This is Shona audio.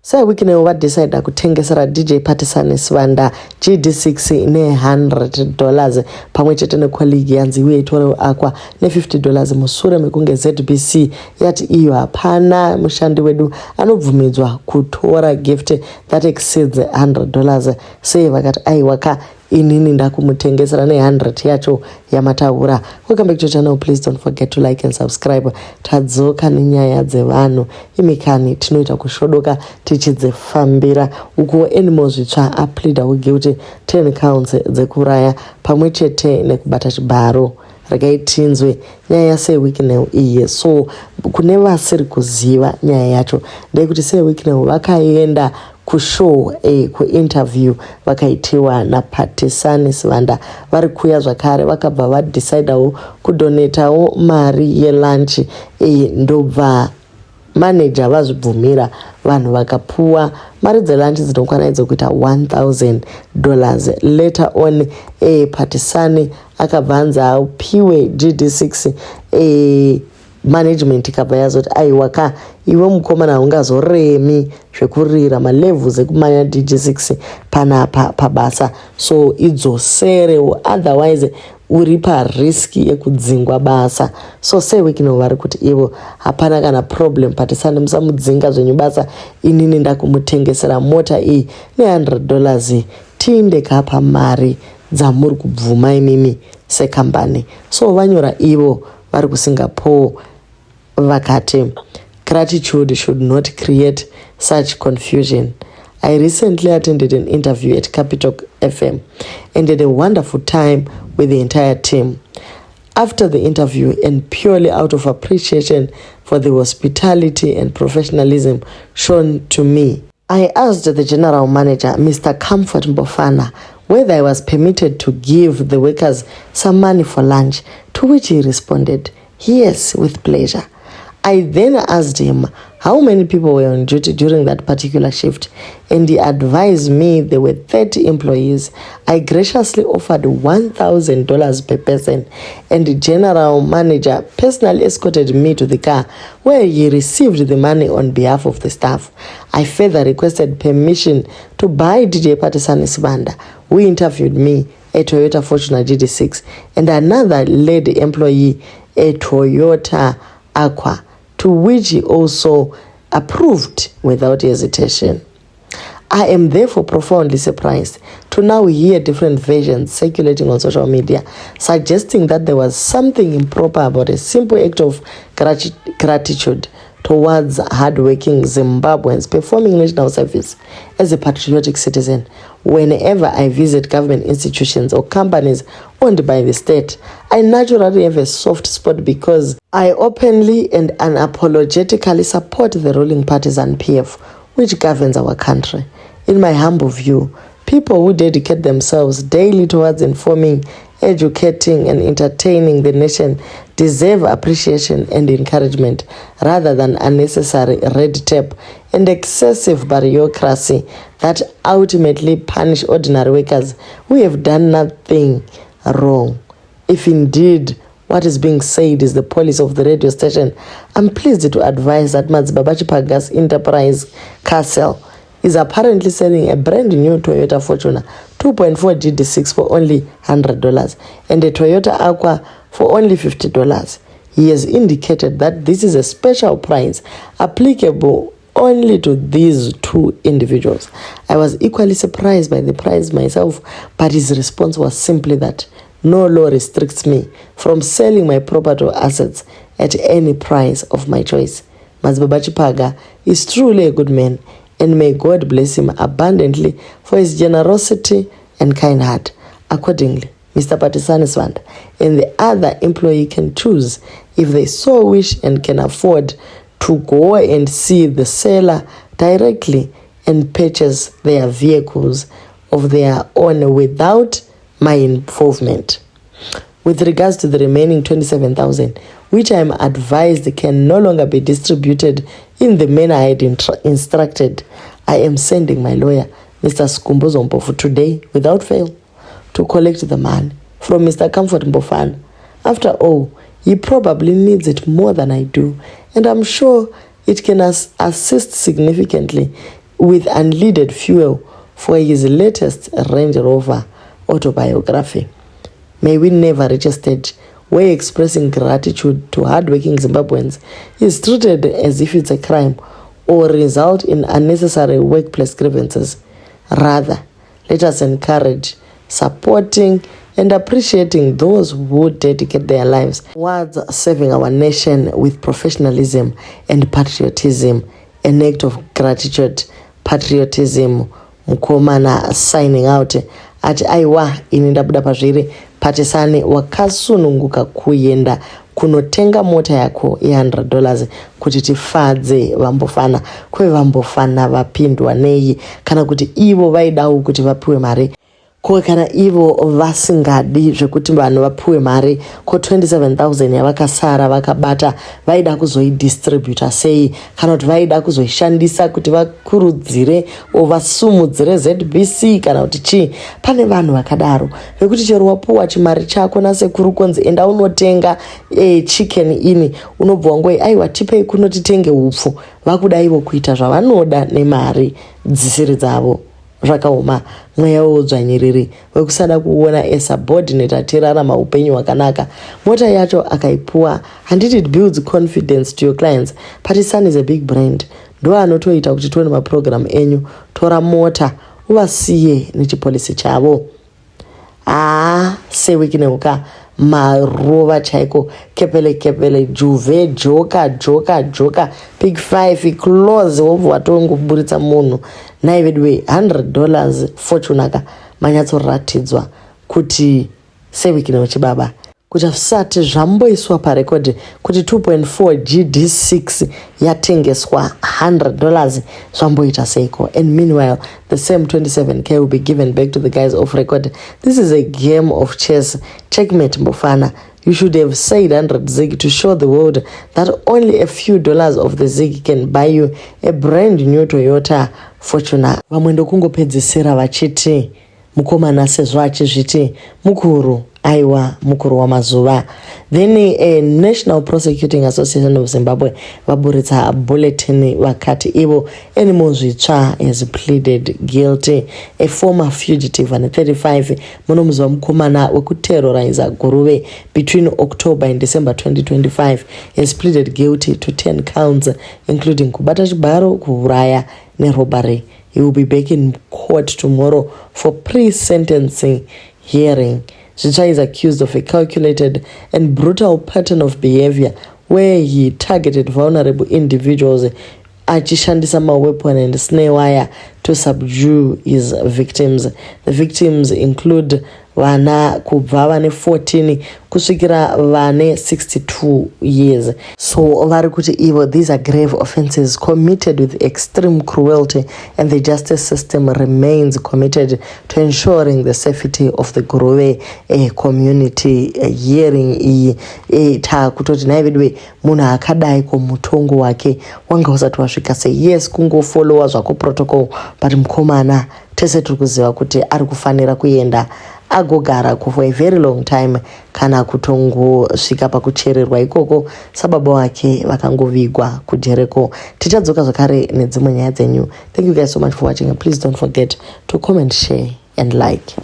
sewikine vadecida kutengesera DJ Patisani Sivanda GD6 ne$100 pamwe chete necolleague yanzi uye itorewo Aqua ne$50 mushure mekunge ZBC yati iyo hapana mushandi wedu anobvumidzwa kutora gift that exceeds $100 sei vakati aiwaka inini ndakumutengesera ne$100 yacho yamataura. Welcome back to the channel. Please don't forget to like and subscribe. Tadzoka nenyaya dzevanhu imikani tinoita kushodoka tichidzifambira uko animals zvitsva apleada guilty 10 counts dzekuraya pamwe chete nekubata chibharo. Regai tinzwe nyaya yaSeweekNew iyi. So kune vasiri kuziva nyaya yacho ndeyekuti SeweekNew vakaenda kushow kuinterview vakaitiwa naPatisani Sivanda vari kuya zvakare vakabva vadecidawo kudonetawo mari yelunch ndobva manager vazvibvumira vanhu vakapuwa mari dzelunch dzinokwana idzo kuita $1,000. Later on Patisani akabvanza upiwe GD6 management ikabva yazoti aiwaka iwe mukomana haungazoremi zvekurira malevels ekumanya DJ6 panapa pabasa, so idzoserewo otherwise uri pariski yekudzingwa basa. So SeweekNew vari kuti ivo hapana kana problem, Patisani musamudzinga zvenyu basa, inini ndakumutengesera mota iyi ne$100 tiinde kapa mari dzamuri kubvuma imimi sekambani. So vanyora ivo vari kuSingapore vakati gratitude should not create such confusion. I recently attended an interview at Capital FM and had a wonderful time with the entire team. After the interview, and purely out of appreciation for the hospitality and professionalism shown to me, I asked the general manager, Mr. Comfort Mbofana, whether I was permitted to give the workers some money for lunch, to which he responded, yes, with pleasure. I then asked him how many people were on duty during that particular shift, and he advised me there were 30 employees. I graciously offered $1,000 per person, and the general manager personally escorted me to the car where he received the money on behalf of the staff. I further requested permission to buy DJ Patisani Sivanda, who interviewed me, a Toyota Fortuner GD6, and another lady employee, a Toyota Aqua, to which he also approved without hesitation. I am therefore profoundly surprised to now hear different versions circulating on social media suggesting that there was something improper about a simple act of gratitude towards hardworking Zimbabweans performing national service. As a patriotic citizen, whenever I visit government institutions or companies owned by the state, I naturally have a soft spot because I openly and unapologetically support the ruling party's PF, which governs our country. In my humble view, people who dedicate themselves daily towards informing, educating, and entertaining the nation deserve appreciation and encouragement rather than unnecessary red tape and excessive bureaucracy that ultimately punish ordinary workers who have done nothing wrong. If indeed what is being said is the policy of the radio station, I'm pleased to advise that Madzibaba Chipaga's Enterprise Castle is apparently selling a brand new Toyota Fortuner 2.4 GD6 for only $100 and a Toyota Aqua for only $50. He has indicated that this is a special price applicable only to these two individuals. I was equally surprised by the price myself, but his response was simply that no law restricts me from selling my property or assets at any price of my choice. Madzibaba Chipaga is truly a good man, and may God bless him abundantly for his generosity and kind heart. Accordingly, Mr. Patisani Sivanda and the other employee can choose if they so wish and can afford to go and see the seller directly and purchase their vehicles of their own without my involvement. With regards to the remaining 27,000, which I am advised can no longer be distributed in the manner I had instructed, I am sending my lawyer, Mr. Skumbuzo Mpofu, today without fail to collect the money from Mr. Comfort Mbofana. After all, he probably needs it more than I do, and I'm sure it can assist significantly with unleaded fuel for his latest Range Rover autobiography. May we never reach a stage where expressing gratitude to hardworking Zimbabweans is treated as if it's a crime or result in unnecessary workplace grievances. Rather, let us encourage, supporting, and appreciating those who dedicate their lives towards serving our nation with professionalism and patriotism. An act of gratitude, patriotism. Mukomana signing out ati aiwa ini ndabuda pazviri patisani wakasununguka kuenda kunotenga mota yako $100 kuti tifadze vambofana kwe vambofana vapindwa nei kana kuti ivo vaidawo kuti vapiwe mari ko kana ivo vasingadi zvekuti vanhu vapiwe mari ko 27,000 yavakasara vakabata vaida kuzoidistributa sei kana kuti vaida kuzoishandisa kuti vakurudzire o vasumudzire ZBC kana kuti chi pane vanhu vakadaro vekuti chero wapuwa chimari chako nasekuru konzi enda unotenga chicken ini unobva ngoi aiwa tipei kunotitenge upfu vakuda ivo kuita zvavanoda nemari dzisiri dzavo zvakaoma mweya wodzvanyiriri wekusada kuona subordinate atirarama upenyu hwakanaka mota yacho akaipuwa handiti it builds confidence to your clients. Partisan is a big brand ndo anotoita kuti tione maprogram enyu tora mota uvasiye nechipolisi chavo sewiki neuka marova chaiko kepele juve joka big 5 close wobva watongoburitsa munhu naivedwe $100 fortunaka manyatsoratidzwa kuti sewiki neuchibaba kuti asati zvamboiswa parekodhi kuti 2.4 GD6 yatengeswa $100 zvamboita seiko. And meanwhile the same 27k will be given back to the guys off record. This is a game of chess. Checkmate Mbofana. You should have said 100 zig to show the world that only a few dollars of the zig can buy you a brand new Toyota Fortuner. Vamwe ndokungopedzisira vachiti mukomana sezvo achizviti mukuru aiwa mukuru wamazuva. Then a National Prosecuting Association of Zimbabwe vaburitsa bulletin vakati ivo Animal Zvitsva has pleaded guilty. A former fugitive and 35 munomuziva mukomana wekuterrorize guruve between October and December 2025 has pleaded guilty to 10 counts including kubata chibharo, kuuraya nerobbery. He will be back in court tomorrow for pre-sentencing hearing. Zvitsva is accused of a calculated and brutal pattern of behavior where he targeted vulnerable individuals achishandisa weapon and snare wire to subdue his victims. The victims include vana kubva vane 14 kusvikira vane 62 years. So vari kuti ivo these are grave offenses committed with extreme cruelty and the justice system remains committed to ensuring the safety of the Guruve community. Hearing iyi takutoti naivedwe munhu akadai mutongo wake wanga usati wasvika sei. Yes kungofollowa zvako protocol but mukomana tese tiri kuziva kuti ari kufanira kuenda agogara for a very long time kana kutongosvika pakuchererwa ikoko sababa wake vakangovigwa kujereko. Tichadzoka zvakare nedzimwe nyaya dzenyu. Thank you guys so much for watching and please don't forget to comment, share and like.